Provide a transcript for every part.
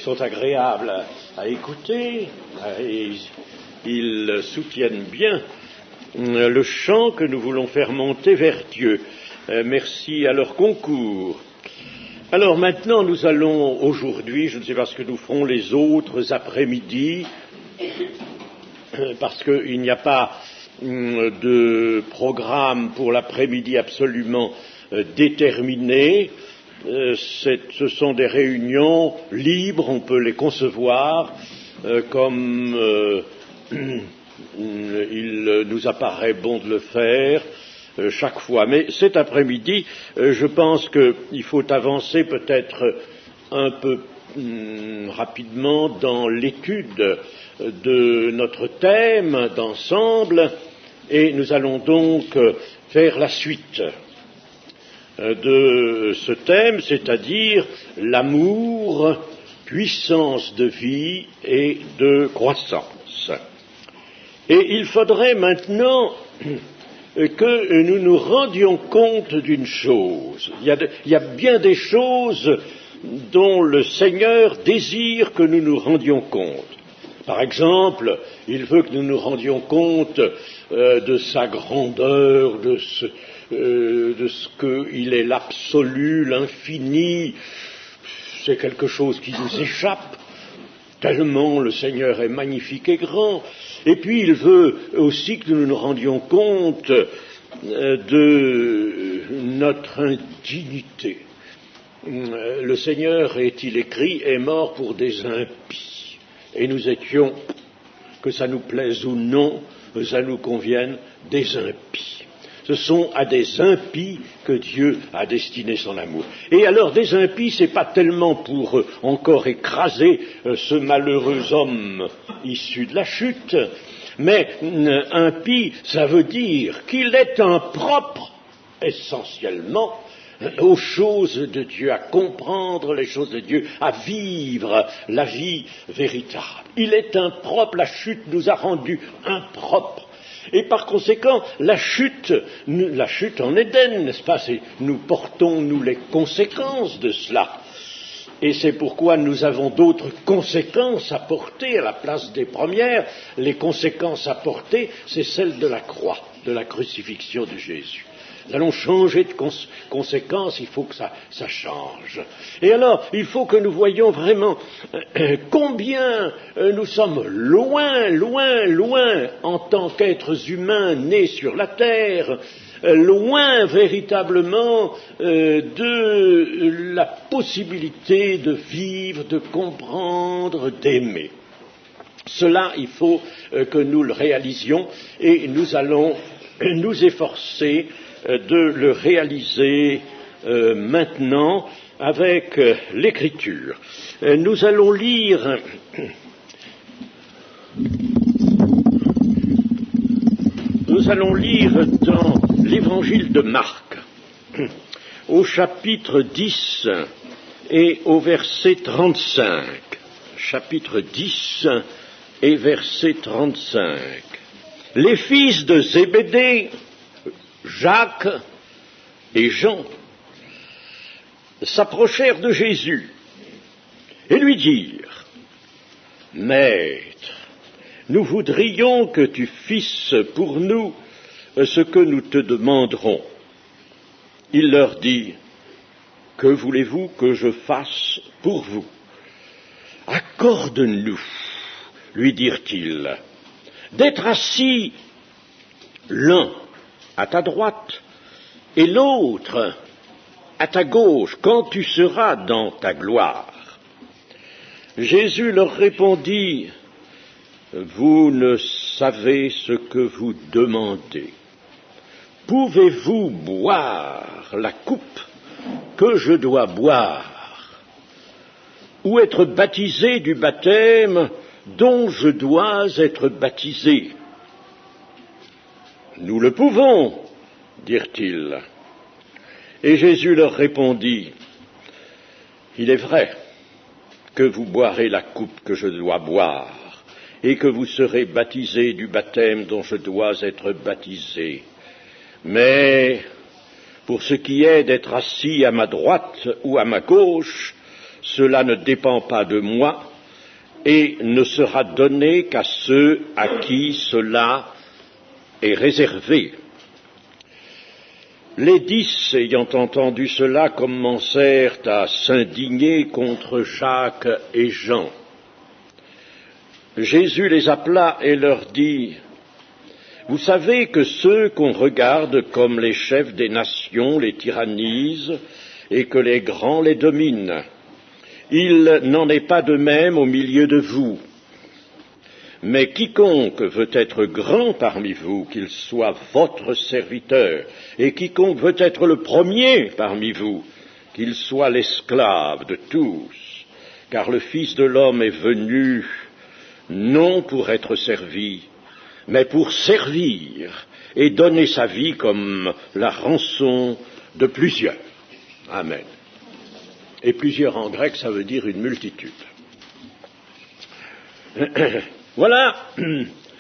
sont agréables à écouter et ils soutiennent bien le chant que nous voulons faire monter vers Dieu. Merci à leur concours. Alors maintenant, nous allons aujourd'hui, je ne sais pas ce que nous ferons les autres après-midi, parce qu'il n'y a pas de programme pour l'après-midi absolument déterminé. Ce sont des réunions libres, on peut les concevoir comme il nous apparaît bon de le faire chaque fois. Mais cet après-midi, je pense qu'il faut avancer peut-être un peu rapidement dans l'étude de notre thème d'ensemble, et nous allons donc faire la suite de ce thème, c'est-à-dire l'amour, puissance de vie et de croissance. Et il faudrait maintenant que nous nous rendions compte d'une chose. Il y a bien des choses dont le Seigneur désire que nous nous rendions compte. Par exemple, il veut que nous nous rendions compte de sa grandeur, de ce qu'il est l'absolu, l'infini. C'est quelque chose qui nous échappe, tellement le Seigneur est magnifique et grand. Et puis il veut aussi que nous nous rendions compte de notre indignité. Le Seigneur, est-il écrit, est mort pour des impies. Et nous étions, que ça nous plaise ou non, que ça nous convienne, des impies. Ce sont à des impies que Dieu a destiné son amour. Et alors, des impies, c'est pas tellement pour encore écraser ce malheureux homme issu de la chute, mais impie, ça veut dire qu'il est impropre, essentiellement, aux choses de Dieu, à comprendre les choses de Dieu, à vivre la vie véritable. Il est impropre, la chute nous a rendus impropres. Et par conséquent, la chute en Éden, n'est-ce pas, nous portons, nous, les conséquences de cela. Et c'est pourquoi nous avons d'autres conséquences à porter à la place des premières. Les conséquences à porter, c'est celle de la croix, de la crucifixion de Jésus. Nous allons changer de conséquences, il faut que ça change. Et alors, il faut que nous voyions vraiment combien nous sommes loin en tant qu'êtres humains nés sur la terre, loin véritablement de la possibilité de vivre, de comprendre, d'aimer. Cela, il faut que nous le réalisions, et nous allons nous efforcer de le réaliser maintenant avec l'Écriture. Nous allons lire dans l'Évangile de Marc, au chapitre 10 et au verset 35. Chapitre 10 et verset 35. Les fils de Zébédée, Jacques et Jean, s'approchèrent de Jésus et lui dirent : « Maître, nous voudrions que tu fisses pour nous ce que nous te demanderons. » Il leur dit : « Que voulez-vous que je fasse pour vous ? Accorde-nous, lui dirent-ils, d'être assis l'un à ta droite et l'autre à ta gauche, quand tu seras dans ta gloire. » Jésus leur répondit : « Vous ne savez ce que vous demandez. Pouvez-vous boire la coupe que je dois boire, ou être baptisé du baptême dont je dois être baptisé ? » « Nous le pouvons, dirent-ils. Et Jésus leur répondit : « Il est vrai que vous boirez la coupe que je dois boire, et que vous serez baptisés du baptême dont je dois être baptisé. Mais pour ce qui est d'être assis à ma droite ou à ma gauche, cela ne dépend pas de moi et ne sera donné qu'à ceux à qui cela est réservé. Les 10, ayant entendu cela, commencèrent à s'indigner contre Jacques et Jean. Jésus les appela et leur dit, « Vous savez que ceux qu'on regarde comme les chefs des nations les tyrannisent et que les grands les dominent. Il n'en est pas de même au milieu de vous. Mais quiconque veut être grand parmi vous, qu'il soit votre serviteur, et quiconque veut être le premier parmi vous, qu'il soit l'esclave de tous, car le Fils de l'homme est venu non pour être servi, mais pour servir et donner sa vie comme la rançon de plusieurs. » Amen. Et plusieurs en grec, ça veut dire une multitude. Voilà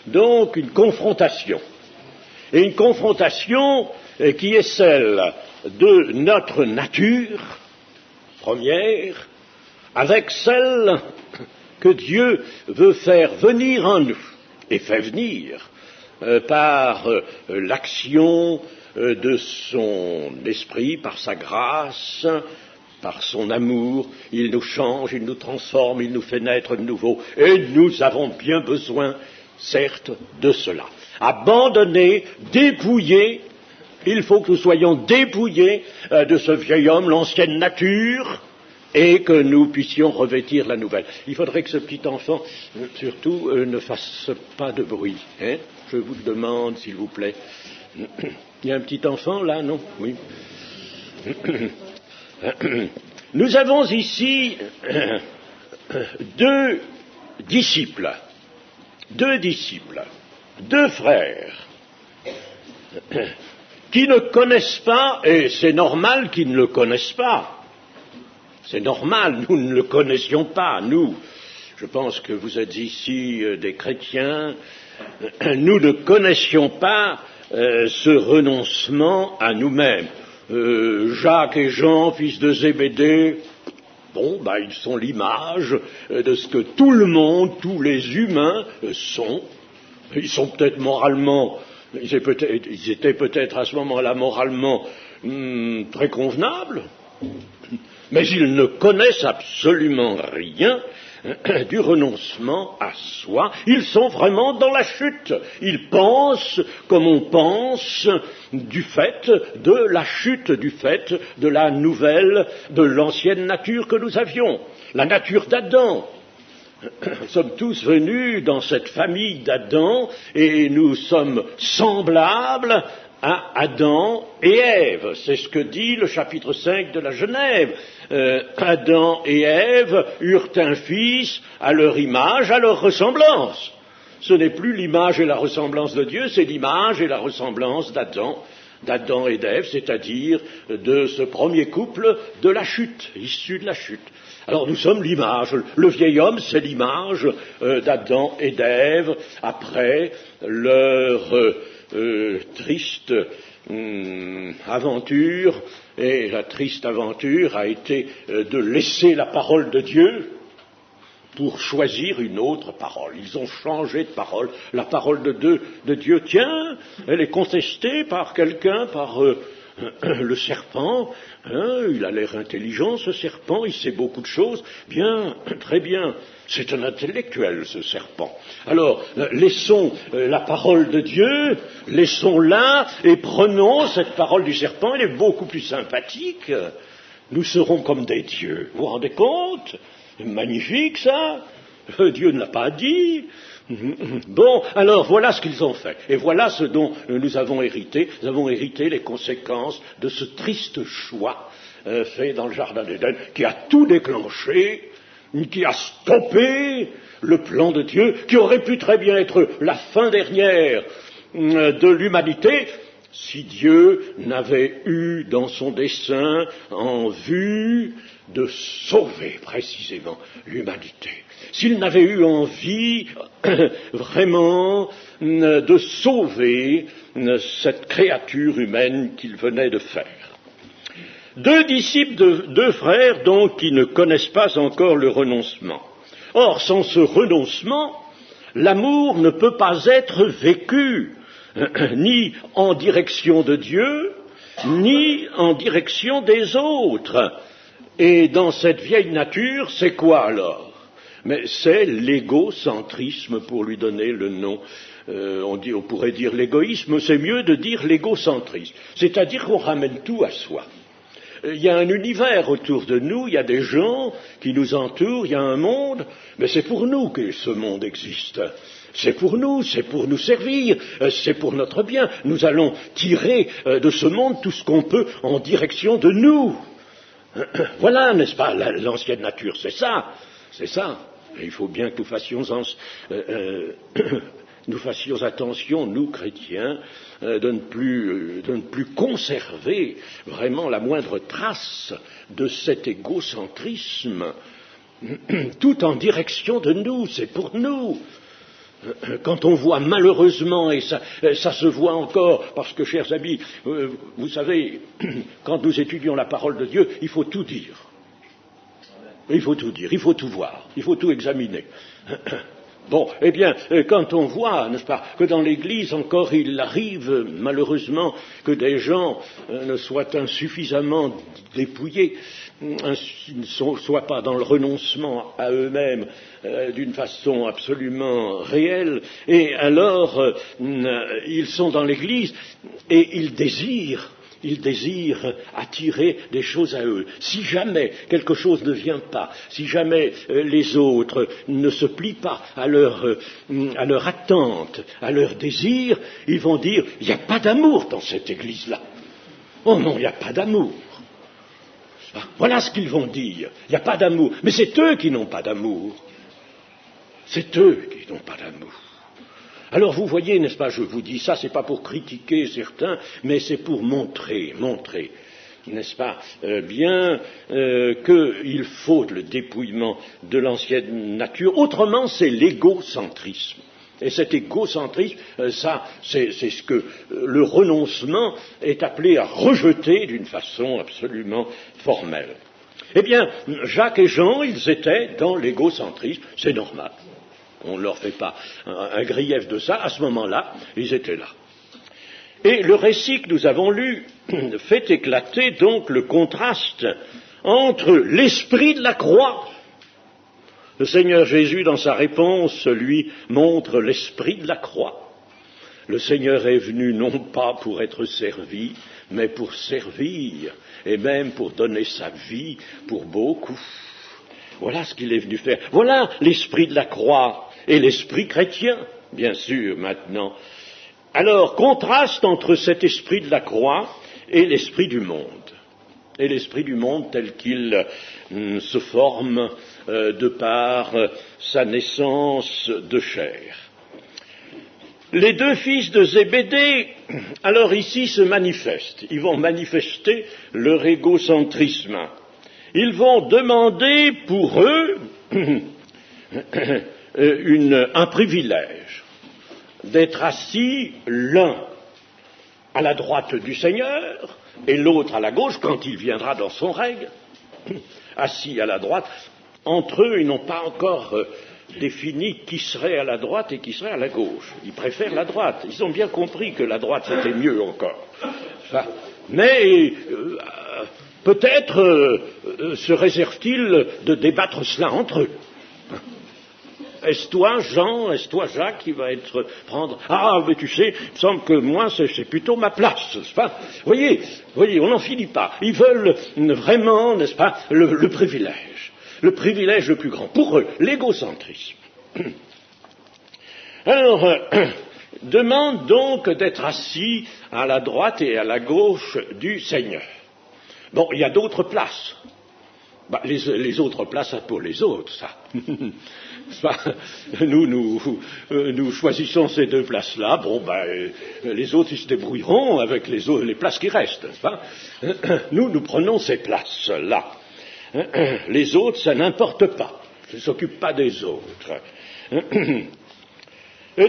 donc une confrontation. Et une confrontation qui est celle de notre nature première avec celle que Dieu veut faire venir en nous et fait venir par l'action de son esprit, par sa grâce, par son amour. Il nous change, il nous transforme, il nous fait naître de nouveau. Et nous avons bien besoin, certes, de cela. Abandonner, dépouiller, il faut que nous soyons dépouillés de ce vieil homme, l'ancienne nature, et que nous puissions revêtir la nouvelle. Il faudrait que ce petit enfant, surtout, ne fasse pas de bruit. Hein ? Je vous le demande, s'il vous plaît. Il y a un petit enfant, là, non ? Oui. Nous avons ici deux disciples, deux frères, qui ne connaissent pas, et c'est normal qu'ils ne le connaissent pas. C'est normal, nous ne le connaissions pas, nous. Je pense que vous êtes ici des chrétiens. Nous ne connaissions pas ce renoncement à nous-mêmes. Jacques et Jean, fils de Zébédée, ils sont l'image de ce que tout le monde, tous les humains sont. Ils sont peut-être moralement, ils étaient peut-être à ce moment-là moralement très convenables, mais ils ne connaissent absolument rien du renoncement à soi. Ils sont vraiment dans la chute. Ils pensent comme on pense du fait de la chute, du fait de la nouvelle, de l'ancienne nature que nous avions, la nature d'Adam. Nous sommes tous venus dans cette famille d'Adam et nous sommes semblables à Adam et Ève. C'est ce que dit le chapitre 5 de la Genèse. Adam et Ève eurent un fils à leur image, à leur ressemblance. Ce n'est plus l'image et la ressemblance de Dieu, c'est l'image et la ressemblance d'Adam et d'Ève, c'est-à-dire de ce premier couple de la chute, issu de la chute. Alors nous sommes l'image, le vieil homme c'est l'image d'Adam et d'Ève après leur triste aventure, et la triste aventure a été de laisser la parole de Dieu pour choisir une autre parole. Ils ont changé de parole. La parole de Dieu, tiens, elle est contestée par quelqu'un, par le serpent. Il a l'air intelligent, ce serpent, il sait beaucoup de choses. Bien, très bien. C'est un intellectuel, ce serpent. Alors, laissons la parole de Dieu, laissons-la et prenons cette parole du serpent, elle est beaucoup plus sympathique. Nous serons comme des dieux. Vous vous rendez compte ? Magnifique, ça. Dieu ne l'a pas dit. Bon, alors voilà ce qu'ils ont fait. Et voilà ce dont nous avons hérité. Nous avons hérité les conséquences de ce triste choix fait dans le jardin d'Éden, qui a tout déclenché, qui a stoppé le plan de Dieu, qui aurait pu très bien être la fin dernière de l'humanité, si Dieu n'avait eu dans son dessein en vue de sauver précisément l'humanité. S'il n'avait eu envie vraiment de sauver cette créature humaine qu'il venait de faire. Deux disciples, deux frères, donc, qui ne connaissent pas encore le renoncement. Or, sans ce renoncement, l'amour ne peut pas être vécu, ni en direction de Dieu, ni en direction des autres. Et dans cette vieille nature, c'est quoi alors? Mais c'est l'égocentrisme, pour lui donner le nom. On pourrait dire l'égoïsme, c'est mieux de dire l'égocentrisme. C'est-à-dire qu'on ramène tout à soi. Il y a un univers autour de nous, il y a des gens qui nous entourent, il y a un monde, mais c'est pour nous que ce monde existe. C'est pour nous servir, c'est pour notre bien. Nous allons tirer de ce monde tout ce qu'on peut en direction de nous. Voilà, n'est-ce pas, l'ancienne nature, c'est ça. Et il faut bien que nous fassions attention, nous chrétiens, de ne plus conserver vraiment la moindre trace de cet égocentrisme, tout en direction de nous, c'est pour nous. Quand on voit malheureusement, et ça se voit encore, parce que, chers amis, vous savez, quand nous étudions la parole de Dieu, il faut tout dire. Il faut tout dire, il faut tout voir, il faut tout examiner. Bon, eh bien, quand on voit, n'est-ce pas, que dans l'Église encore il arrive malheureusement que des gens ne soient insuffisamment dépouillés, ne soient pas dans le renoncement à eux-mêmes d'une façon absolument réelle, et alors ils sont dans l'Église et ils désirent attirer des choses à eux. Si jamais quelque chose ne vient pas, si jamais les autres ne se plient pas à leur attente, à leur désir, ils vont dire « il n'y a pas d'amour dans cette église-là ». Oh non, il n'y a pas d'amour. Voilà ce qu'ils vont dire. Il n'y a pas d'amour. Mais c'est eux qui n'ont pas d'amour. C'est eux qui n'ont pas d'amour. Alors vous voyez, n'est-ce pas, je vous dis ça, c'est pas pour critiquer certains, mais c'est pour montrer, n'est-ce pas, bien qu'il faut le dépouillement de l'ancienne nature. Autrement, c'est l'égocentrisme. Et cet égocentrisme, ça, c'est ce que le renoncement est appelé à rejeter d'une façon absolument formelle. Eh bien, Jacques et Jean, ils étaient dans l'égocentrisme, c'est normal. On ne leur fait pas un grief de ça, à ce moment-là, ils étaient là. Et le récit que nous avons lu fait éclater donc le contraste entre l'esprit de la croix. Le Seigneur Jésus, dans sa réponse, lui montre l'esprit de la croix. Le Seigneur est venu non pas pour être servi, mais pour servir, et même pour donner sa vie pour beaucoup. Voilà ce qu'il est venu faire. Voilà l'esprit de la croix. Et l'esprit chrétien, bien sûr, maintenant. Alors, contraste entre cet esprit de la croix et l'esprit du monde. Et l'esprit du monde tel qu'il se forme de par sa naissance de chair. Les deux fils de Zébédée, alors ici, se manifestent. Ils vont manifester leur égocentrisme. Ils vont demander pour eux un privilège d'être assis l'un à la droite du Seigneur et l'autre à la gauche quand il viendra dans son règne, assis à la droite. Entre eux, ils n'ont pas encore défini qui serait à la droite et qui serait à la gauche. Ils préfèrent la droite. Ils ont bien compris que la droite c'était mieux encore. Mais peut-être se réserve-t-il de débattre cela entre eux. Est-ce toi, Jean, est-ce toi, Jacques, qui va prendre... Ah, mais tu sais, il me semble que moi, c'est plutôt ma place, n'est-ce pas? Voyez, on n'en finit pas. Ils veulent vraiment, n'est-ce pas, le privilège le plus grand. Pour eux, l'égocentrisme. Alors, demande donc d'être assis à la droite et à la gauche du Seigneur. Bon, il y a d'autres places. Les autres places, c'est pour les autres, ça. Nous choisissons ces deux places-là. Bon, les autres, ils se débrouilleront avec les places qui restent, n'est-ce pas? Nous prenons ces places-là. Les autres, ça n'importe pas. Je ne s'occupe pas des autres.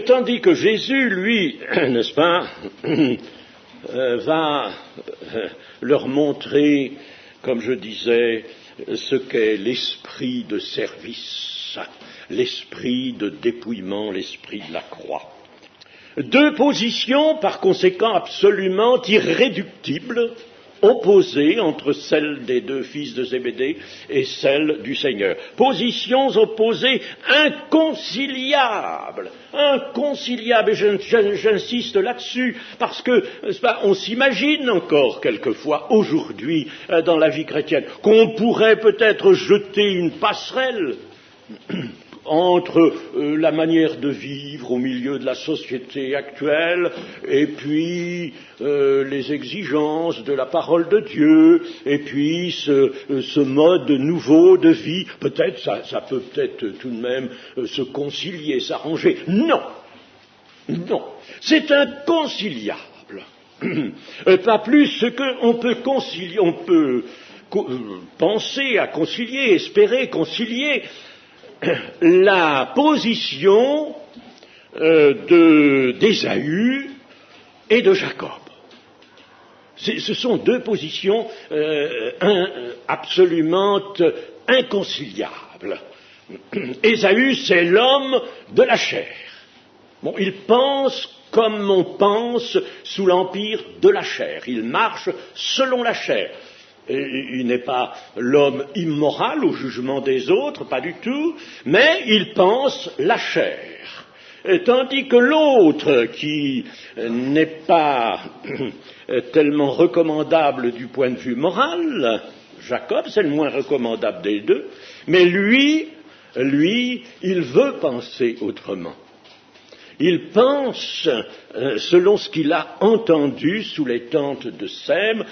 Tandis que Jésus, lui, n'est-ce pas, va leur montrer comme je disais, ce qu'est l'esprit de service, l'esprit de dépouillement, l'esprit de la croix. Deux positions, par conséquent, absolument irréductibles, opposées entre celle des deux fils de Zébédée et celle du Seigneur. Positions opposées inconciliables, et j'insiste là-dessus, parce que on s'imagine encore quelquefois, aujourd'hui, dans la vie chrétienne, qu'on pourrait peut-être jeter une passerelle entre la manière de vivre au milieu de la société actuelle et puis les exigences de la parole de Dieu et puis ce mode nouveau de vie. Peut-être ça peut peut-être tout de même se concilier, s'arranger. Non, c'est inconciliable. Pas plus qu'on peut concilier, on peut penser à concilier, espérer concilier la position d'Ésaü et de Jacob. Ce sont deux positions absolument inconciliables. Ésaü, c'est l'homme de la chair. Bon, il pense comme on pense sous l'empire de la chair. Il marche selon la chair. Il n'est pas l'homme immoral au jugement des autres, pas du tout, mais il pense la chair. Tandis que l'autre, qui n'est pas tellement recommandable du point de vue moral, Jacob, c'est le moins recommandable des deux, mais lui, il veut penser autrement. Il pense selon ce qu'il a entendu sous les tentes de Sème.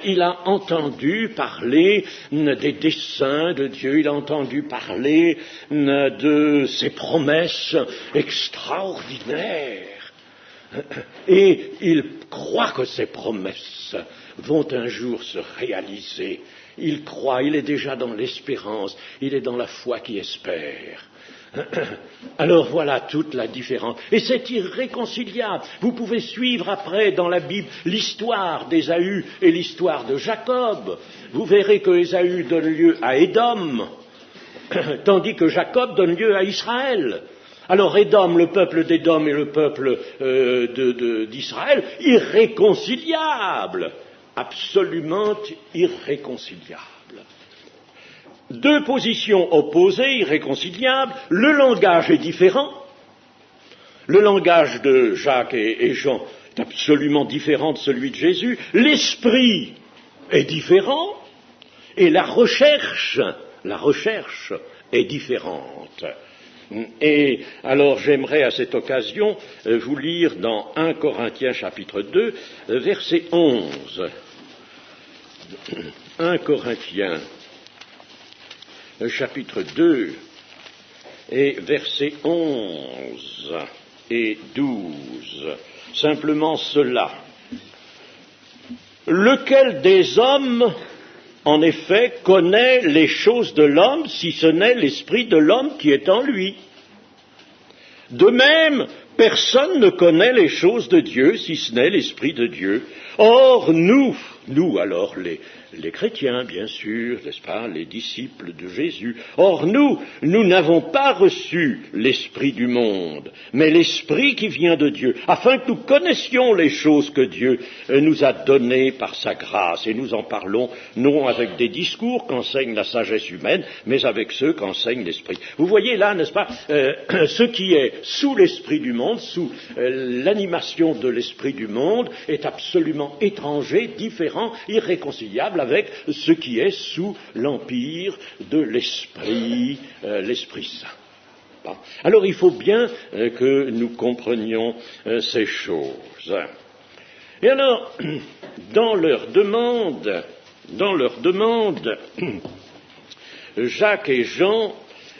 Il a entendu parler des desseins de Dieu, il a entendu parler de ses promesses extraordinaires. Et il croit que ces promesses vont un jour se réaliser. Il croit, il est déjà dans l'espérance, il est dans la foi qui espère. Alors voilà toute la différence. Et c'est irréconciliable. Vous pouvez suivre après dans la Bible l'histoire d'Ésaü et l'histoire de Jacob. Vous verrez que Ésaü donne lieu à Édom, tandis que Jacob donne lieu à Israël. Alors Édom, le peuple d'Édom et le peuple d'Israël, irréconciliables, absolument irréconciliables. Deux positions opposées, irréconciliables, le langage est différent. Le langage de Jacques et Jean est absolument différent de celui de Jésus. L'esprit est différent et la recherche est différente. Et alors j'aimerais à cette occasion vous lire dans 1 Corinthiens chapitre 2, verset 11. 1 Corinthiens chapitre 2 et versets 11 et 12. Simplement cela. Lequel des hommes, en effet, connaît les choses de l'homme, si ce n'est l'esprit de l'homme qui est en lui? De même, personne ne connaît les choses de Dieu, si ce n'est l'esprit de Dieu. Or, nous alors, les chrétiens, bien sûr, n'est-ce pas, les disciples de Jésus. Or, nous n'avons pas reçu l'esprit du monde, mais l'esprit qui vient de Dieu, afin que nous connaissions les choses que Dieu nous a données par sa grâce. Et nous en parlons non avec des discours qu'enseigne la sagesse humaine, mais avec ceux qu'enseigne l'esprit. Vous voyez là, n'est-ce pas, ce qui est sous l'esprit du monde, sous l'animation de l'esprit du monde, est absolument étranger, différent, irréconciliable avec ce qui est sous l'empire de l'Esprit Saint. Bon. Alors il faut bien que nous comprenions ces choses. Et alors, dans leur demande, Jacques et Jean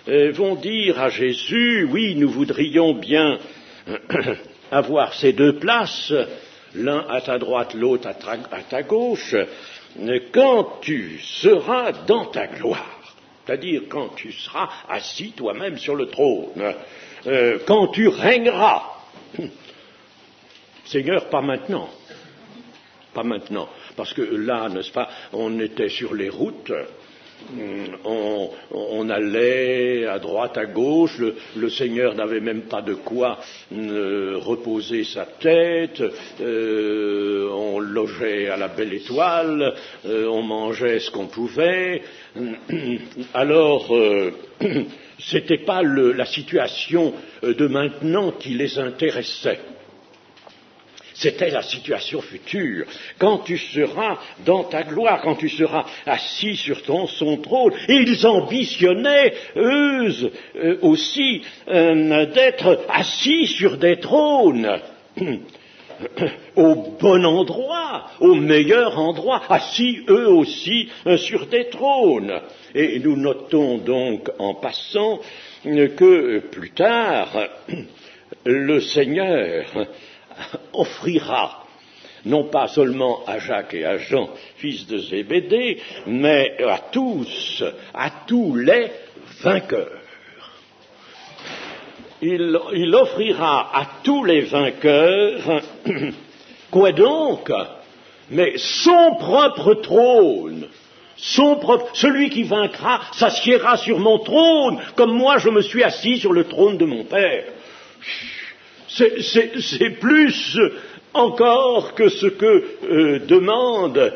vont dire à Jésus, oui, nous voudrions bien avoir ces deux places, l'un à ta droite, l'autre à ta gauche, quand tu seras dans ta gloire, c'est-à-dire quand tu seras assis toi-même sur le trône, quand tu régneras. Seigneur, pas maintenant, parce que là, n'est-ce pas, on était sur les routes, on allait à droite, à gauche, le Seigneur n'avait même pas de quoi reposer sa tête, on logeait à la Belle Étoile, on mangeait ce qu'on pouvait. Alors, c'était pas la situation de maintenant qui les intéressait. C'était la situation future. Quand tu seras dans ta gloire, quand tu seras assis sur son trône, et ils ambitionnaient, eux aussi, d'être assis sur des trônes, au bon endroit, au meilleur endroit, assis eux aussi sur des trônes. Et nous notons donc en passant que plus tard, le Seigneur offrira, non pas seulement à Jacques et à Jean, fils de Zébédée, mais à tous les vainqueurs. Il offrira à tous les vainqueurs, quoi donc? Mais son propre trône. Celui qui vaincra s'assiera sur mon trône, comme moi je me suis assis sur le trône de mon Père. C'est plus encore que ce que demandent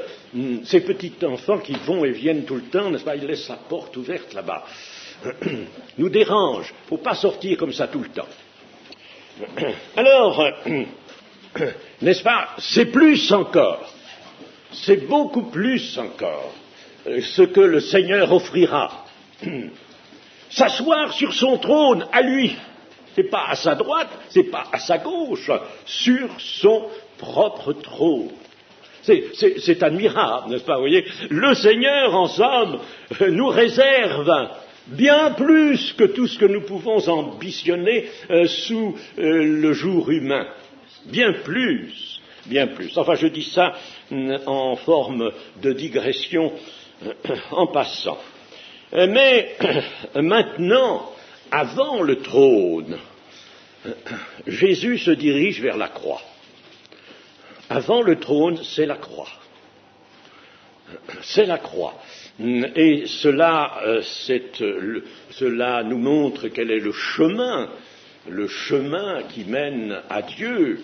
ces petits enfants qui vont et viennent tout le temps, n'est-ce pas? Ils laissent la porte ouverte là-bas. Nous dérange, il ne faut pas sortir comme ça tout le temps. Alors, n'est-ce pas? C'est plus encore, c'est beaucoup plus encore ce que le Seigneur offrira. S'asseoir sur son trône à lui. C'est pas à sa droite, c'est pas à sa gauche, sur son propre trône. C'est admirable, n'est-ce pas? Vous voyez, le Seigneur, en somme, nous réserve bien plus que tout ce que nous pouvons ambitionner sous le jour humain. Bien plus, bien plus. Enfin, je dis ça en forme de digression en passant. Mais maintenant, avant le trône, Jésus se dirige vers la croix. Avant le trône, c'est la croix. C'est la croix. Et cela nous montre quel est le chemin qui mène à Dieu.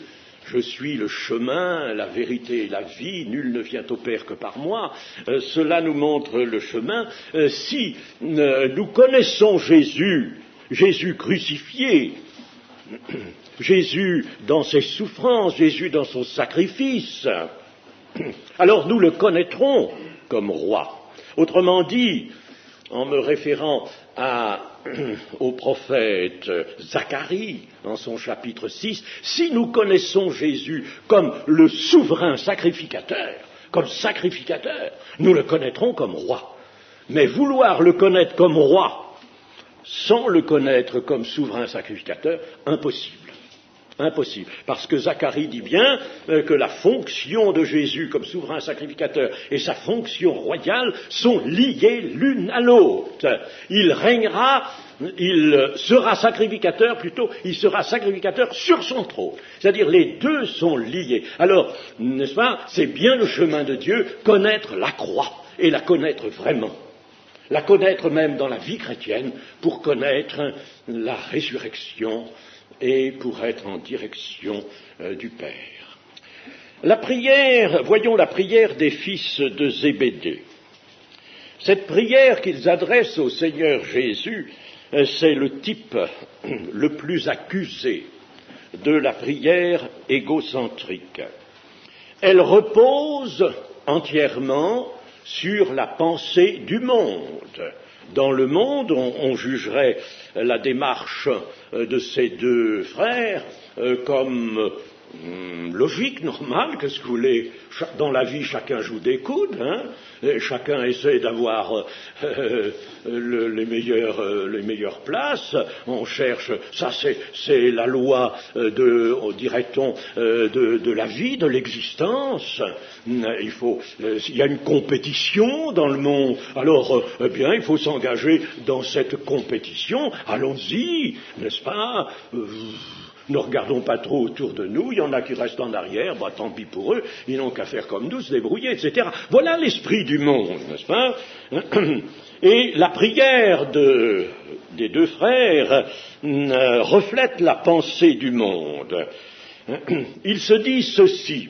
Je suis le chemin, la vérité et la vie, nul ne vient au Père que par moi. Cela nous montre le chemin. Si nous connaissons Jésus crucifié, Jésus dans ses souffrances, Jésus dans son sacrifice, alors nous le connaîtrons comme roi. Autrement dit, en me référant au prophète Zacharie, dans son chapitre 6, si nous connaissons Jésus comme le souverain sacrificateur, nous le connaîtrons comme roi. Mais vouloir le connaître comme roi, sans le connaître comme souverain sacrificateur, impossible. Impossible. Parce que Zacharie dit bien que la fonction de Jésus comme souverain sacrificateur et sa fonction royale sont liées l'une à l'autre. Il sera sacrificateur sur son trône. C'est-à-dire les deux sont liés. Alors, n'est-ce pas, c'est bien le chemin de Dieu, connaître la croix et la connaître vraiment. La connaître même dans la vie chrétienne pour connaître la résurrection et pour être en direction du Père. La prière, voyons la prière des fils de Zébédée. Cette prière qu'ils adressent au Seigneur Jésus, c'est le type le plus accusé de la prière égocentrique. Elle repose entièrement sur la pensée du monde. Dans le monde, on jugerait la démarche de ces deux frères comme logique, normale. Qu'est-ce que vous voulez? Dans la vie, chacun joue des coudes, et chacun essaie d'avoir les meilleures places. On cherche, ça c'est la loi dirait-on, de la vie, de l'existence. Il y a une compétition dans le monde. Alors, bien, il faut s'engager dans cette compétition. Allons-y, n'est-ce pas? Ne regardons pas trop autour de nous, il y en a qui restent en arrière, tant pis pour eux, ils n'ont qu'à faire comme nous, se débrouiller, etc. Voilà l'esprit du monde, n'est-ce pas? Et la prière des deux frères reflète la pensée du monde. Ils se disent ceci.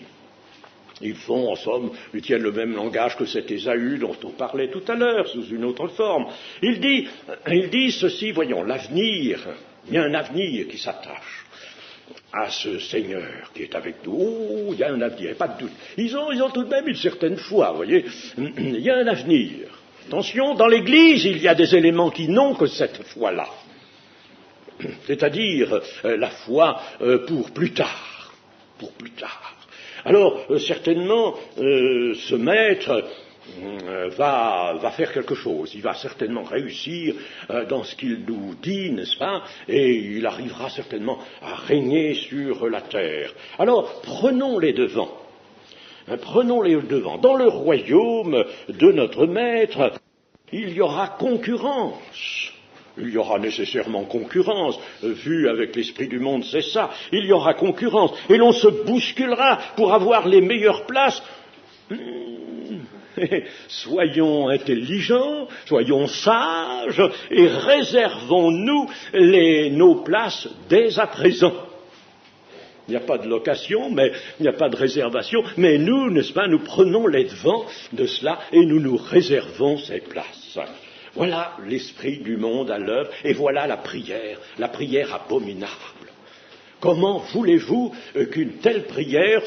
Ils font, en somme, ils tiennent le même langage que cet Ésaü dont on parlait tout à l'heure, sous une autre forme. Ils disent ceci, voyons, l'avenir, il y a un avenir qui s'attache à ce Seigneur qui est avec nous. Oh, il y a un avenir, pas de doute. Ils ont tout de même une certaine foi, vous voyez. Il y a un avenir. Attention, dans l'Église, il y a des éléments qui n'ont que cette foi-là. C'est-à-dire la foi pour plus tard. Pour plus tard. Alors, certainement, ce maître va faire quelque chose. Il va certainement réussir dans ce qu'il nous dit, n'est-ce pas? Et il arrivera certainement à régner sur la terre. Alors, prenons les devants. Prenons-les devant. Dans le royaume de notre maître, il y aura concurrence. Il y aura nécessairement concurrence, vu avec l'esprit du monde, c'est ça. Il y aura concurrence, et l'on se bousculera pour avoir les meilleures places. Soyons intelligents, soyons sages, et réservons-nous nos places dès à présent. Il n'y a pas de location, mais il n'y a pas de réservation, mais nous, n'est-ce pas, nous prenons les devants de cela, et nous nous réservons ces places. Voilà l'esprit du monde à l'œuvre, et voilà la prière abominable. Comment voulez-vous qu'une telle prière,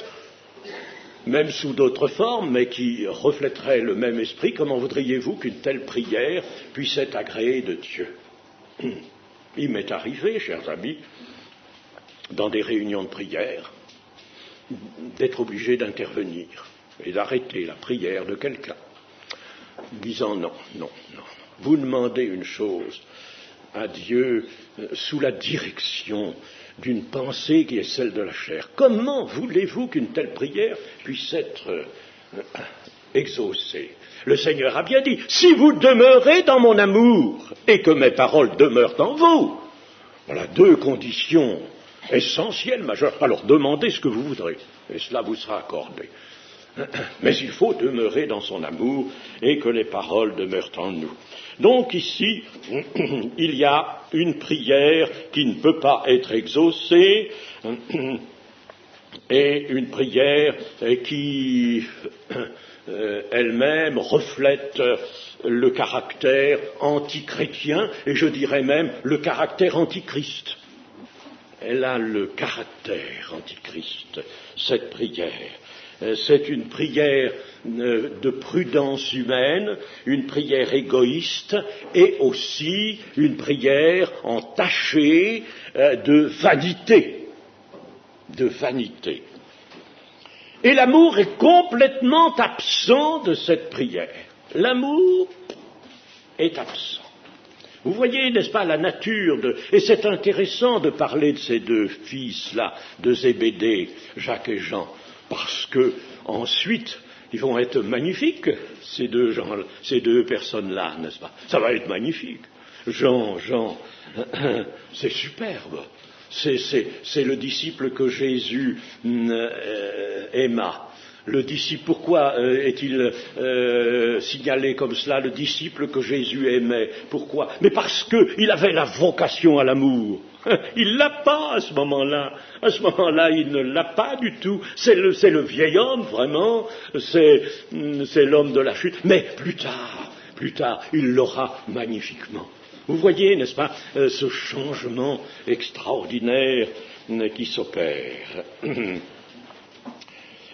même sous d'autres formes, mais qui reflèterait le même esprit, comment voudriez-vous qu'une telle prière puisse être agréée de Dieu? Il m'est arrivé, chers amis, dans des réunions de prière, d'être obligé d'intervenir et d'arrêter la prière de quelqu'un, disant non. Vous demandez une chose à Dieu sous la direction d'une pensée qui est celle de la chair. Comment voulez-vous qu'une telle prière puisse être exaucée? Le Seigneur a bien dit, si vous demeurez dans mon amour et que mes paroles demeurent en vous, voilà deux conditions essentielles, majeures. Alors demandez ce que vous voudrez, et cela vous sera accordé. Mais il faut demeurer dans son amour et que les paroles demeurent en nous. Donc ici, il y a une prière qui ne peut pas être exaucée et une prière qui elle-même reflète le caractère antichrétien et je dirais même le caractère antichrist. Elle a le caractère antichrist, cette prière. C'est une prière de prudence humaine, une prière égoïste et aussi une prière entachée de vanité. Et l'amour est complètement absent de cette prière. L'amour est absent. Vous voyez, n'est-ce pas, la nature et c'est intéressant de parler de ces deux fils-là, de Zébédée, Jacques et Jean, parce que ensuite, ils vont être magnifiques, ces deux personnes-là, n'est-ce pas? Ça va être magnifique. Jean, c'est superbe. C'est le disciple que Jésus aima. Le disciple, pourquoi est-il signalé comme cela, le disciple que Jésus aimait? Pourquoi? Mais parce qu'il avait la vocation à l'amour. Il l'a pas à ce moment-là. À ce moment-là, il ne l'a pas du tout. C'est le vieil homme, vraiment. C'est l'homme de la chute. Mais plus tard, il l'aura magnifiquement. Vous voyez, n'est-ce pas, ce changement extraordinaire qui s'opère.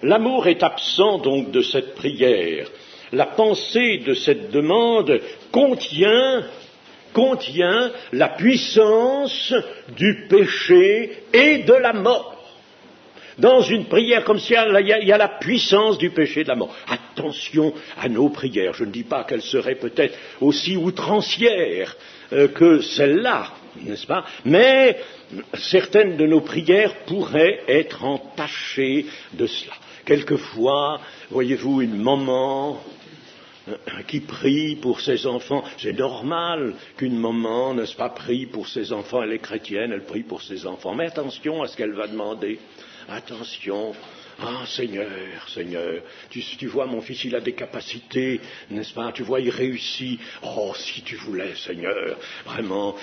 L'amour est absent donc de cette prière. La pensée de cette demande contient la puissance du péché et de la mort. Dans une prière comme ça, il y a la puissance du péché et de la mort. Attention à nos prières. Je ne dis pas qu'elles seraient peut-être aussi outrancières que celle-là, n'est-ce pas? Mais certaines de nos prières pourraient être entachées de cela. Quelquefois, voyez-vous, une maman qui prie pour ses enfants. C'est normal qu'une maman, n'est-ce pas, prie pour ses enfants. Elle est chrétienne, elle prie pour ses enfants. Mais attention à ce qu'elle va demander. Attention. Ah, Seigneur, Seigneur, tu vois, mon fils, il a des capacités, n'est-ce pas? Tu vois, il réussit. Oh, si tu voulais, Seigneur, vraiment,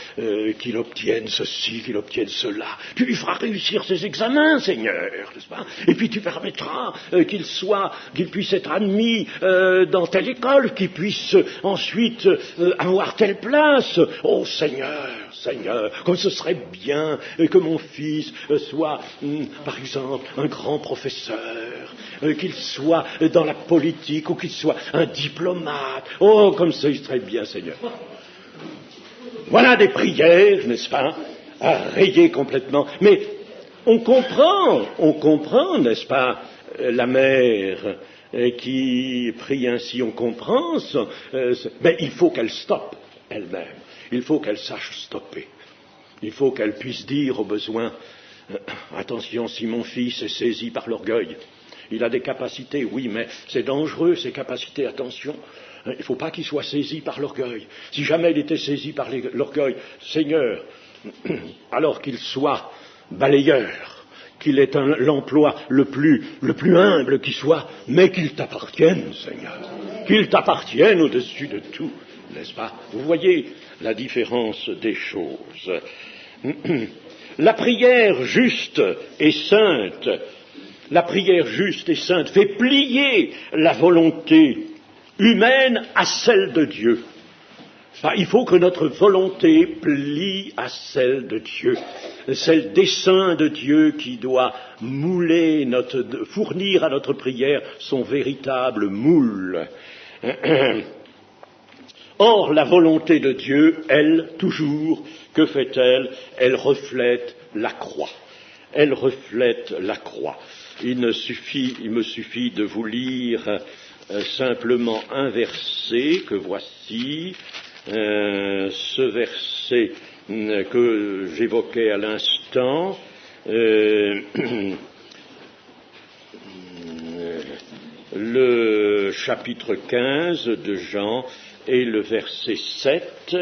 qu'il obtienne ceci, qu'il obtienne cela. Tu lui feras réussir ses examens, Seigneur, n'est-ce pas? Et puis tu permettras qu'il puisse être admis dans telle école, qu'il puisse ensuite avoir telle place. Oh, Seigneur, Seigneur, comme ce serait bien que mon fils soit, par exemple, un grand professeur, qu'il soit dans la politique ou qu'il soit un diplomate. Oh, comme ça, il serait bien, Seigneur. Voilà des prières, n'est-ce pas, à rayer complètement. Mais on comprend, n'est-ce pas, la mère qui prie ainsi, on comprend, mais il faut qu'elle stoppe elle-même. Il faut qu'elle sache stopper. Il faut qu'elle puisse dire au besoin, attention, si mon fils est saisi par l'orgueil, il a des capacités, oui, mais c'est dangereux, ces capacités, attention. Il ne faut pas qu'il soit saisi par l'orgueil. Si jamais il était saisi par l'orgueil, Seigneur, alors qu'il soit balayeur, qu'il ait l'emploi le plus humble qui soit, mais qu'il t'appartienne, Seigneur, qu'il t'appartienne au-dessus de tout, n'est-ce pas? Vous voyez la différence des choses. La prière juste et sainte, fait plier la volonté humaine à celle de Dieu. Il faut que notre volonté plie à celle de Dieu. C'est le dessein de Dieu qui doit fournir à notre prière son véritable moule. Or, la volonté de Dieu, elle, toujours, que fait-elle? Elle reflète la croix. Elle reflète la croix. Il me suffit de vous lire simplement un verset que voici, ce verset que j'évoquais à l'instant, le chapitre 15 de Jean et le verset 7.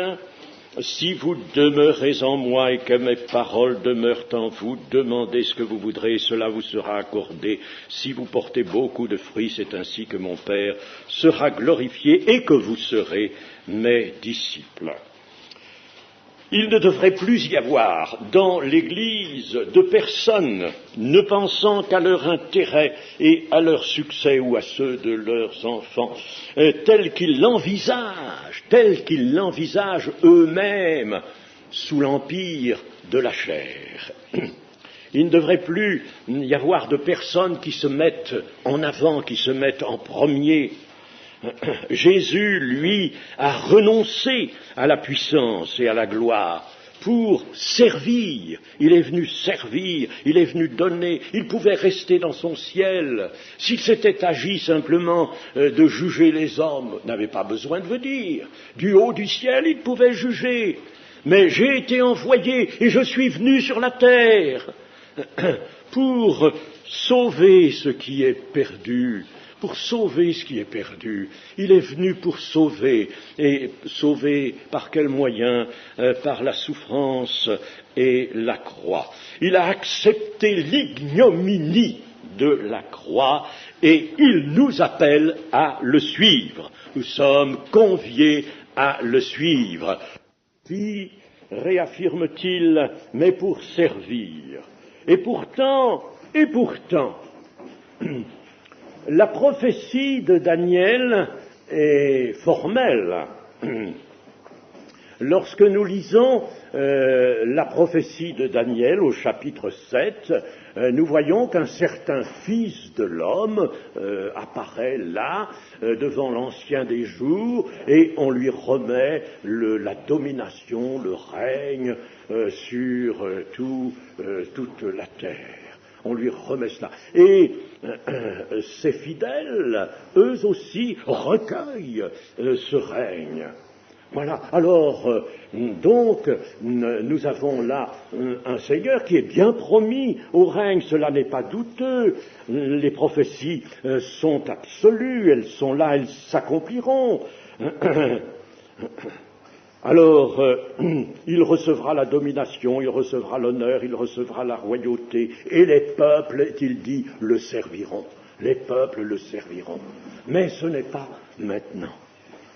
Si vous demeurez en moi et que mes paroles demeurent en vous, demandez ce que vous voudrez et cela vous sera accordé. Si vous portez beaucoup de fruits, c'est ainsi que mon Père sera glorifié et que vous serez mes disciples. Il ne devrait plus y avoir dans l'Église de personnes ne pensant qu'à leur intérêt et à leur succès ou à ceux de leurs enfants, tels qu'ils l'envisagent eux-mêmes sous l'empire de la chair. Il ne devrait plus y avoir de personnes qui se mettent en avant, qui se mettent en premier. Jésus, lui, a renoncé à la puissance et à la gloire pour servir. Il est venu servir, il est venu donner. Il pouvait rester dans son ciel. S'il s'était agi simplement de juger les hommes, n'avait pas besoin de venir. Du haut du ciel, il pouvait juger. Mais j'ai été envoyé et je suis venu sur la terre pour sauver ce qui est perdu. Pour sauver ce qui est perdu. Il est venu pour sauver. Et sauver par quel moyen? Par la souffrance et la croix. Il a accepté l'ignominie de la croix et il nous appelle à le suivre. Nous sommes conviés à le suivre. Puis, réaffirme-t-il, mais pour servir. Et pourtant, la prophétie de Daniel est formelle. Lorsque nous lisons la prophétie de Daniel au chapitre 7, nous voyons qu'un certain fils de l'homme apparaît là, devant l'Ancien des jours, et on lui remet la domination, le règne sur toute la terre. On lui remet cela. Et ses fidèles, eux aussi, recueillent ce règne. Voilà. Alors, donc, nous avons là un Seigneur qui est bien promis au règne, cela n'est pas douteux. Les prophéties sont absolues, elles sont là, elles s'accompliront. Alors, il recevra la domination, il recevra l'honneur, il recevra la royauté, et les peuples, est-il dit, le serviront. Les peuples le serviront. Mais ce n'est pas maintenant.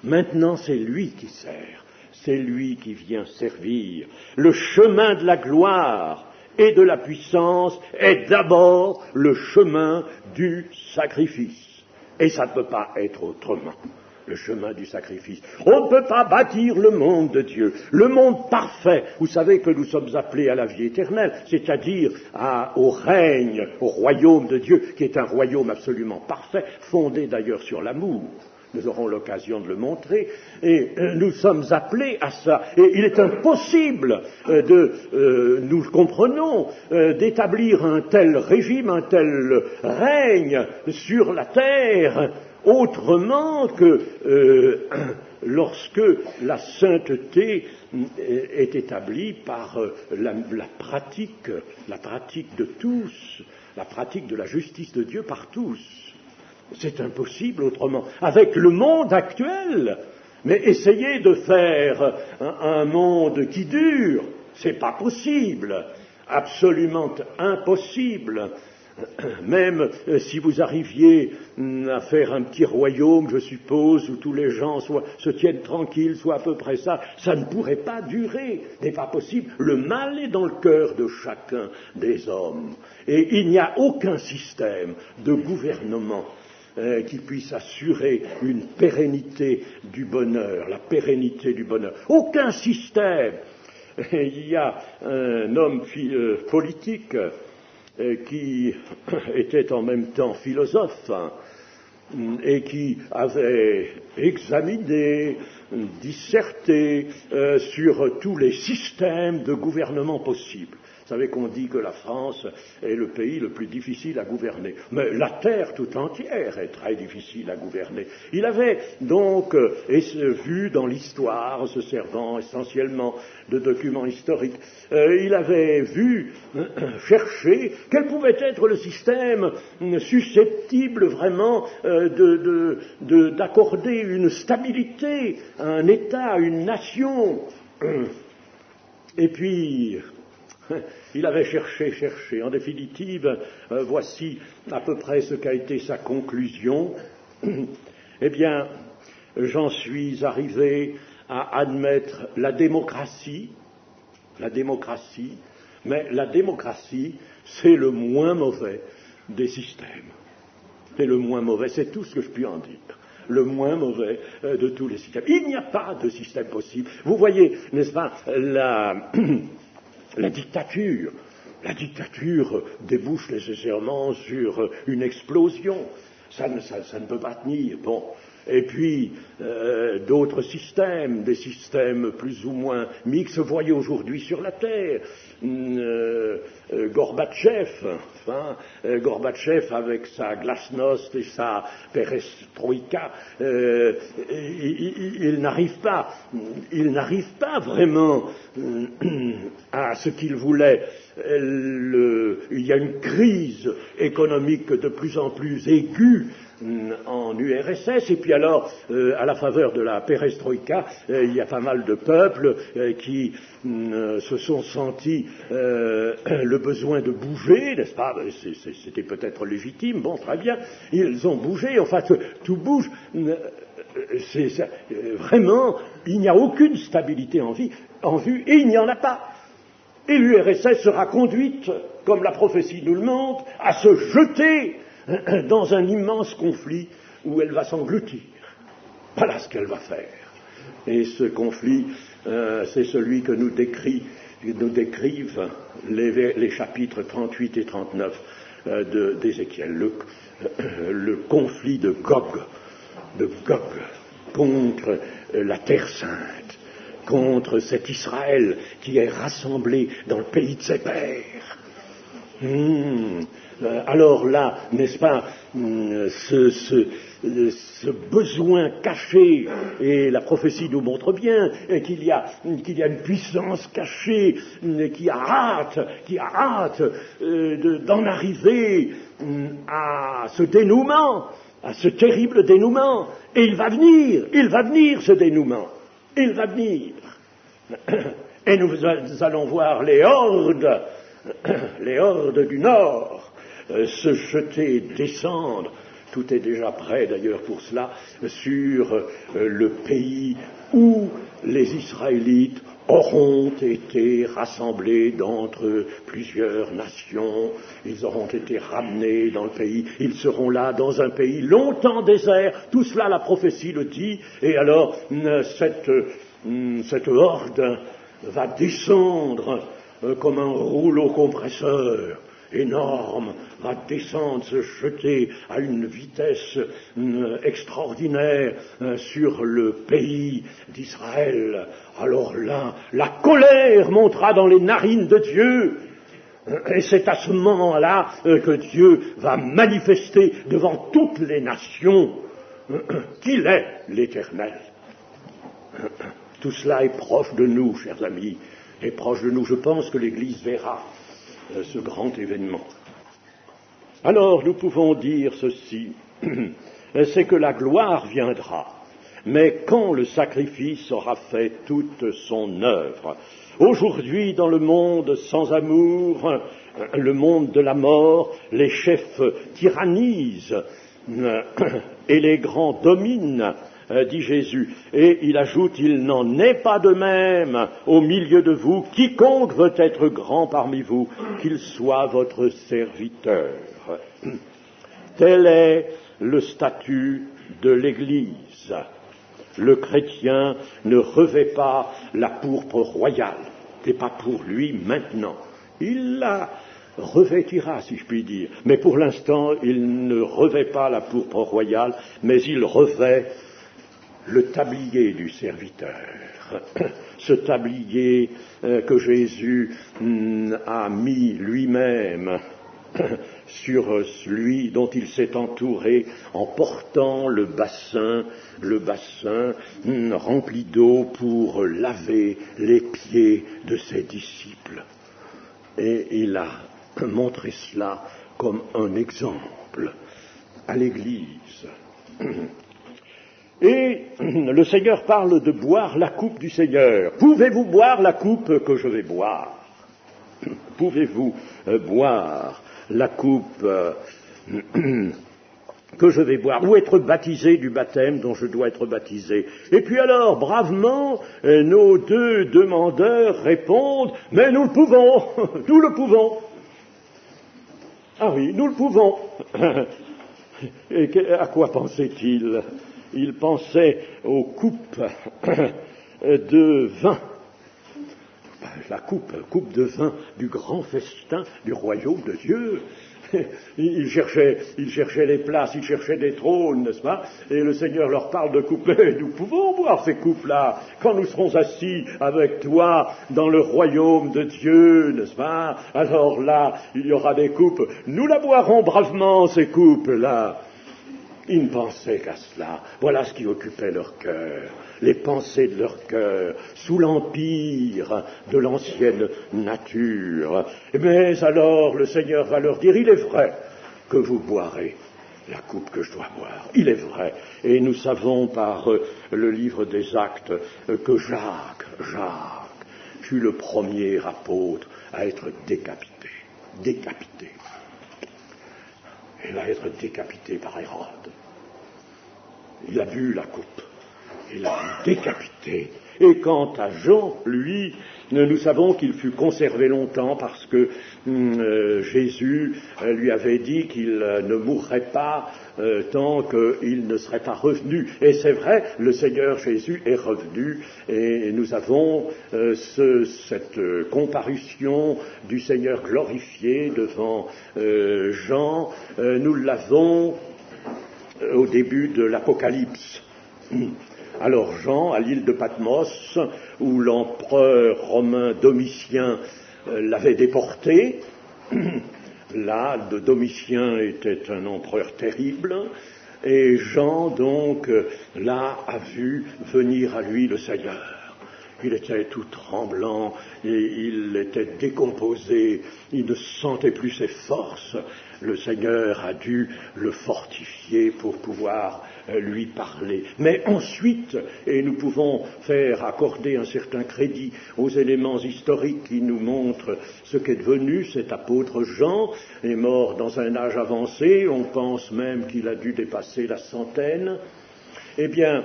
Maintenant, c'est lui qui sert, c'est lui qui vient servir. Le chemin de la gloire et de la puissance est d'abord le chemin du sacrifice. Et ça ne peut pas être autrement, le chemin du sacrifice. On ne peut pas bâtir le monde de Dieu, le monde parfait. Vous savez que nous sommes appelés à la vie éternelle, c'est-à-dire au règne, au royaume de Dieu, qui est un royaume absolument parfait, fondé d'ailleurs sur l'amour. Nous aurons l'occasion de le montrer, et nous sommes appelés à ça. Et il est impossible nous comprenons, d'établir un tel régime, un tel règne sur la terre, autrement que lorsque la sainteté est établie par la pratique de tous, la pratique de la justice de Dieu par tous. C'est impossible autrement. Avec le monde actuel, mais essayer de faire un monde qui dure, c'est pas possible, absolument impossible. Même si vous arriviez à faire un petit royaume, je suppose, où tous les gens se tiennent tranquilles, soit à peu près ça ne pourrait pas durer, n'est pas possible. Le mal est dans le cœur de chacun des hommes. Et il n'y a aucun système de gouvernement qui puisse assurer une pérennité du bonheur, la pérennité du bonheur. Aucun système. Il y a un homme politique qui était en même temps philosophe et qui avait examiné, disserté sur tous les systèmes de gouvernement possibles. Vous savez qu'on dit que la France est le pays le plus difficile à gouverner. Mais la terre tout entière est très difficile à gouverner. Il avait donc vu dans l'histoire, se servant essentiellement de documents historiques, il avait vu chercher quel pouvait être le système susceptible vraiment d'accorder une stabilité à un État, à une nation. Et puis il avait cherché. En définitive, voici à peu près ce qu'a été sa conclusion. Eh bien, j'en suis arrivé à admettre la démocratie, mais la démocratie, c'est le moins mauvais des systèmes. C'est le moins mauvais, c'est tout ce que je puis en dire. Le moins mauvais de tous les systèmes. Il n'y a pas de système possible. Vous voyez, n'est-ce pas, la dictature débouche nécessairement sur une explosion. Ça ne peut pas tenir. Bon. Et puis, d'autres systèmes, des systèmes plus ou moins mixtes, voyez aujourd'hui sur la Terre. Gorbatchev avec sa glasnost et sa perestroïka, il n'arrive pas vraiment à ce qu'il voulait. Il y a une crise économique de plus en plus aiguë en URSS, et puis alors, à la faveur de la perestroïka, il y a pas mal de peuples qui se sont sentis le besoin de bouger, n'est-ce pas? C'était peut-être légitime, bon, très bien, ils ont bougé, enfin, tout bouge. Vraiment, il n'y a aucune stabilité en vue, et il n'y en a pas. Et l'URSS sera conduite, comme la prophétie nous le montre, à se jeter dans un immense conflit où elle va s'engloutir. Voilà ce qu'elle va faire. Et ce conflit, c'est celui que nous décrivent les chapitres 38 et 39 d'Ézéchiel. Le conflit de Gog contre la Terre Sainte, contre cet Israël qui est rassemblé dans le pays de ses pères. Alors là, n'est-ce pas, ce besoin caché, et la prophétie nous montre bien qu'il y a une puissance cachée qui a hâte d'en arriver à ce dénouement, à ce terrible dénouement. Et il va venir ce dénouement. Il va venir. Et nous allons voir les hordes du Nord se jeter, descendre. Tout est déjà prêt d'ailleurs pour cela, sur le pays où les Israélites auront été rassemblés d'entre plusieurs nations, ils auront été ramenés dans le pays, ils seront là dans un pays longtemps désert, tout cela la prophétie le dit, et alors cette horde va descendre comme un rouleau compresseur énorme, va descendre, se jeter à une vitesse extraordinaire sur le pays d'Israël. Alors là, la colère montera dans les narines de Dieu, et c'est à ce moment-là que Dieu va manifester devant toutes les nations qu'il est l'Éternel. Tout cela est proche de nous, chers amis, est proche de nous. Je pense que l'Église verra ce grand événement. Alors, nous pouvons dire ceci, c'est que la gloire viendra, mais quand le sacrifice aura fait toute son œuvre. Aujourd'hui, dans le monde sans amour, le monde de la mort, les chefs tyrannisent et les grands dominent, dit Jésus. Et il ajoute, il n'en est pas de même au milieu de vous, quiconque veut être grand parmi vous, qu'il soit votre serviteur. Tel est le statut de l'Église. Le chrétien ne revêt pas la pourpre royale, c'est pas pour lui maintenant. Il la revêtira, si je puis dire, mais pour l'instant, il ne revêt pas la pourpre royale, mais il revêt le tablier du serviteur, ce tablier que Jésus a mis lui-même sur lui dont il s'est entouré en portant le bassin rempli d'eau pour laver les pieds de ses disciples. Et il a montré cela comme un exemple à l'Église. Et le Seigneur parle de boire la coupe du Seigneur. Pouvez-vous boire la coupe que je vais boire? Pouvez-vous boire la coupe que je vais boire, ou être baptisé du baptême dont je dois être baptisé? Et puis alors, bravement, nos deux demandeurs répondent, mais nous le pouvons, nous le pouvons. Ah oui, nous le pouvons. Et à quoi pensait-il? Il pensait aux coupes de vin. La coupe de vin du grand festin du royaume de Dieu. Il cherchait les places, il cherchait des trônes, n'est-ce pas? Et le Seigneur leur parle de coupes. Nous pouvons boire ces coupes-là quand nous serons assis avec toi dans le royaume de Dieu, n'est-ce pas? Alors là, il y aura des coupes. Nous la boirons bravement, ces coupes-là. Ils ne pensaient qu'à cela. Voilà ce qui occupait leur cœur, les pensées de leur cœur, sous l'empire de l'ancienne nature. Mais alors le Seigneur va leur dire, il est vrai que vous boirez la coupe que je dois boire. Il est vrai. Et nous savons par le livre des Actes que Jacques fut le premier apôtre à être décapité. Il va être décapité par Hérode. Il a bu la coupe. Il a été décapité. Et quant à Jean, lui, nous savons qu'il fut conservé longtemps parce que Jésus lui avait dit qu'il ne mourrait pas tant qu'il ne serait pas revenu. Et c'est vrai, le Seigneur Jésus est revenu et nous avons cette comparution du Seigneur glorifié devant Jean. Nous l'avons au début de l'Apocalypse. Alors Jean, à l'île de Patmos, où l'empereur romain Domitien l'avait déporté, là, Domitien était un empereur terrible, et Jean, donc, là, a vu venir à lui le Seigneur. Il était tout tremblant, et il était décomposé, il ne sentait plus ses forces. Le Seigneur a dû le fortifier pour pouvoir lui parler. Mais ensuite, et nous pouvons faire accorder un certain crédit aux éléments historiques qui nous montrent ce qu'est devenu cet apôtre Jean, est mort dans un âge avancé, on pense même qu'il a dû dépasser la centaine, eh bien,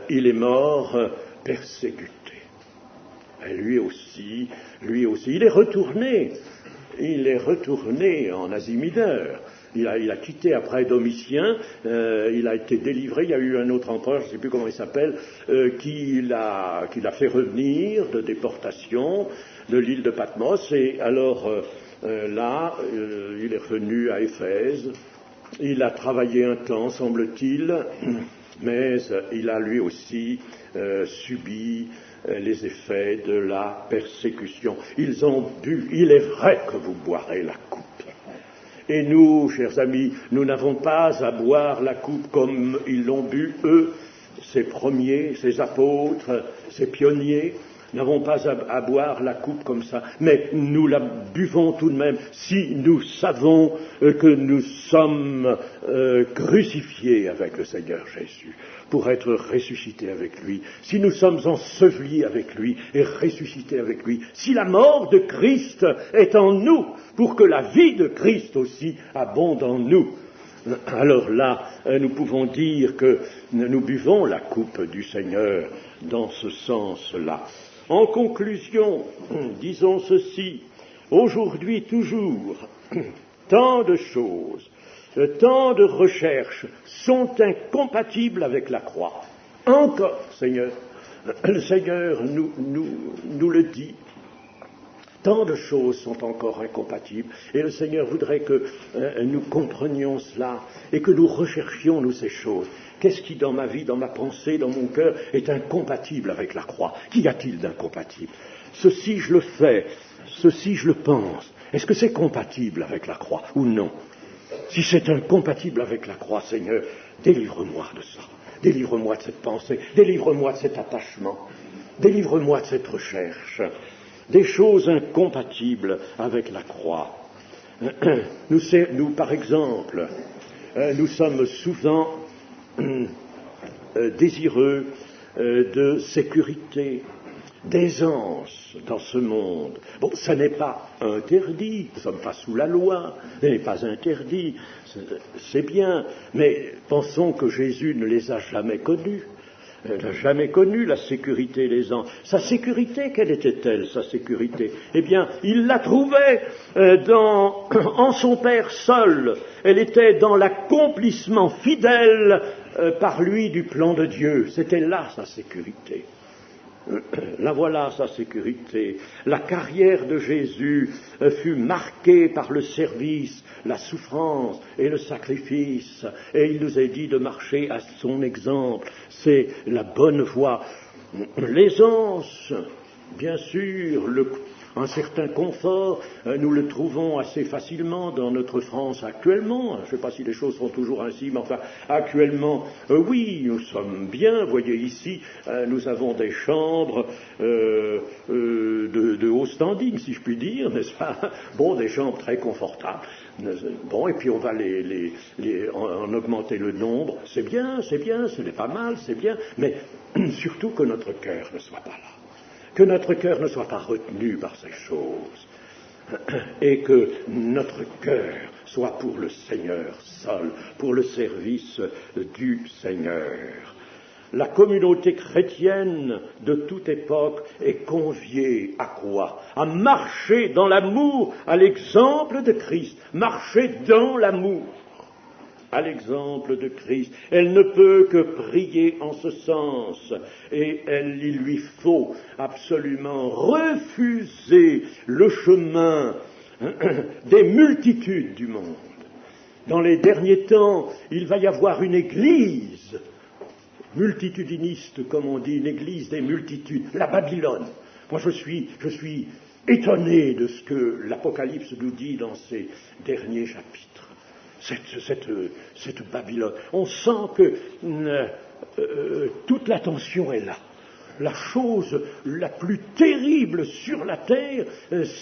il est mort persécuté. Et lui aussi, il est retourné en Asie mineure. Il a quitté après Domitien, il a été délivré, il y a eu un autre empereur, je ne sais plus comment il s'appelle, qui l'a fait revenir de déportation de l'île de Patmos, et alors là, il est revenu à Éphèse, il a travaillé un temps, semble-t-il, mais il a lui aussi subi les effets de la persécution. Ils ont bu, il est vrai que vous boirez la coupe. Et nous, chers amis, nous n'avons pas à boire la coupe comme ils l'ont bu, eux, ces premiers, ces apôtres, ces pionniers, n'avons pas à boire la coupe comme ça, mais nous la buvons tout de même si nous savons que nous sommes crucifiés avec le Seigneur Jésus, pour être ressuscités avec lui, si nous sommes ensevelis avec lui et ressuscités avec lui, si la mort de Christ est en nous, pour que la vie de Christ aussi abonde en nous, alors là, nous pouvons dire que nous buvons la coupe du Seigneur dans ce sens-là. En conclusion, disons ceci, aujourd'hui toujours, tant de choses, tant de recherches sont incompatibles avec la croix. Encore, Seigneur, le Seigneur nous le dit. Tant de choses sont encore incompatibles, et le Seigneur voudrait que nous comprenions cela, et que nous recherchions, nous, ces choses. Qu'est-ce qui, dans ma vie, dans ma pensée, dans mon cœur, est incompatible avec la croix? Qu'y a-t-il d'incompatible? Ceci, je le fais, ceci, je le pense. Est-ce que c'est compatible avec la croix, ou non? Si c'est incompatible avec la croix, Seigneur, délivre-moi de ça. Délivre-moi de cette pensée, délivre-moi de cet attachement, délivre-moi de cette recherche. Des choses incompatibles avec la croix. Nous, par exemple, nous sommes souvent désireux de sécurité, d'aisance dans ce monde. Bon, ça n'est pas interdit, nous ne sommes pas sous la loi, ce n'est pas interdit, c'est bien, mais pensons que Jésus ne les a jamais connus. Elle n'a jamais connu la sécurité des anges. Sa sécurité, quelle était-elle, sa sécurité? Eh bien, il la trouvait en son Père seul. Elle était dans l'accomplissement fidèle par lui du plan de Dieu. C'était là sa sécurité. La voilà sa sécurité. La carrière de Jésus fut marquée par le service, la souffrance et le sacrifice. Et il nous est dit de marcher à son exemple. C'est la bonne voie. L'aisance, bien sûr, un certain confort, nous le trouvons assez facilement dans notre France actuellement. Je ne sais pas si les choses sont toujours ainsi, mais enfin, actuellement, oui, nous sommes bien. Vous voyez ici, nous avons des chambres de haut standing, si je puis dire, n'est-ce pas? Bon, des chambres très confortables. Bon, et puis on va en augmenter le nombre. C'est bien, ce n'est pas mal, c'est bien, mais surtout que notre cœur ne soit pas là. Que notre cœur ne soit pas retenu par ces choses, et que notre cœur soit pour le Seigneur seul, pour le service du Seigneur. La communauté chrétienne de toute époque est conviée à quoi? À marcher dans l'amour, à l'exemple de Christ, marcher dans l'amour. À l'exemple de Christ. Elle ne peut que prier en ce sens, et il lui faut absolument refuser le chemin des multitudes du monde. Dans les derniers temps, il va y avoir une église multitudiniste, comme on dit, une église des multitudes, la Babylone. Moi, je suis étonnés de ce que l'Apocalypse nous dit dans ses derniers chapitres. Cette Babylone. On sent que toute l'attention est là. La chose la plus terrible sur la terre,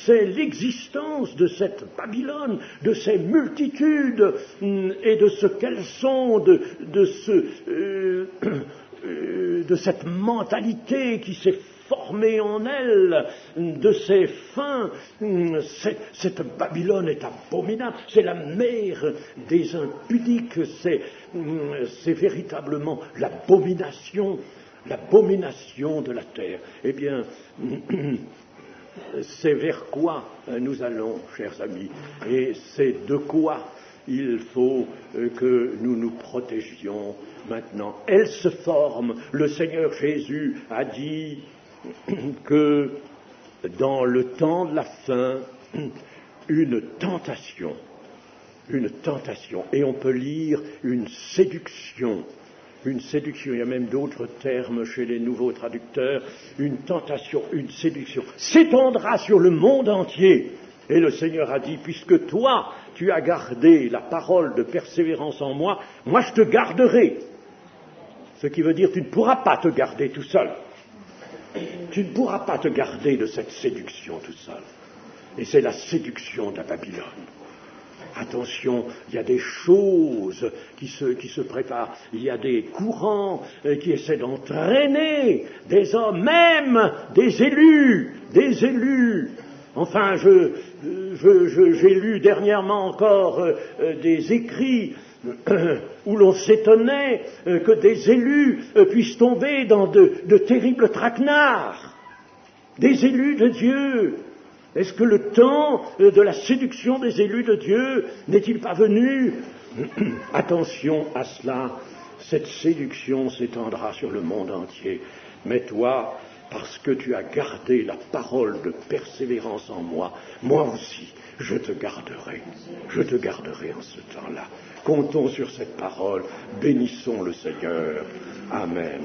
c'est l'existence de cette Babylone, de ces multitudes et de ce qu'elles sont, de cette mentalité qui s'est formée en elles, de ces fins. Cette Babylone est abominable, c'est la mère des impudiques, c'est véritablement l'abomination de la terre. Eh bien, c'est vers quoi nous allons, chers amis, et c'est de quoi il faut que nous nous protégions maintenant. Elle se forme. Le Seigneur Jésus a dit que dans le temps de la fin, une tentation, et on peut lire une séduction, il y a même d'autres termes chez les nouveaux traducteurs, une tentation, une séduction, s'étendra sur le monde entier. Et le Seigneur a dit, puisque toi, tu as gardé la parole de persévérance en moi, moi je te garderai. Ce qui veut dire, tu ne pourras pas te garder tout seul. Tu ne pourras pas te garder de cette séduction tout seul. Et c'est la séduction de la Babylone. Attention, il y a des choses qui se préparent, il y a des courants qui essaient d'entraîner des hommes, même des élus. Enfin, j'ai lu dernièrement encore des écrits où l'on s'étonnait que des élus puissent tomber dans de terribles traquenards, des élus de Dieu. Est-ce que le temps de la séduction des élus de Dieu n'est-il pas venu? Attention à cela, cette séduction s'étendra sur le monde entier. Mais toi, parce que tu as gardé la parole de persévérance en moi, moi aussi, je te garderai en ce temps-là. Comptons sur cette parole, bénissons le Seigneur. Amen.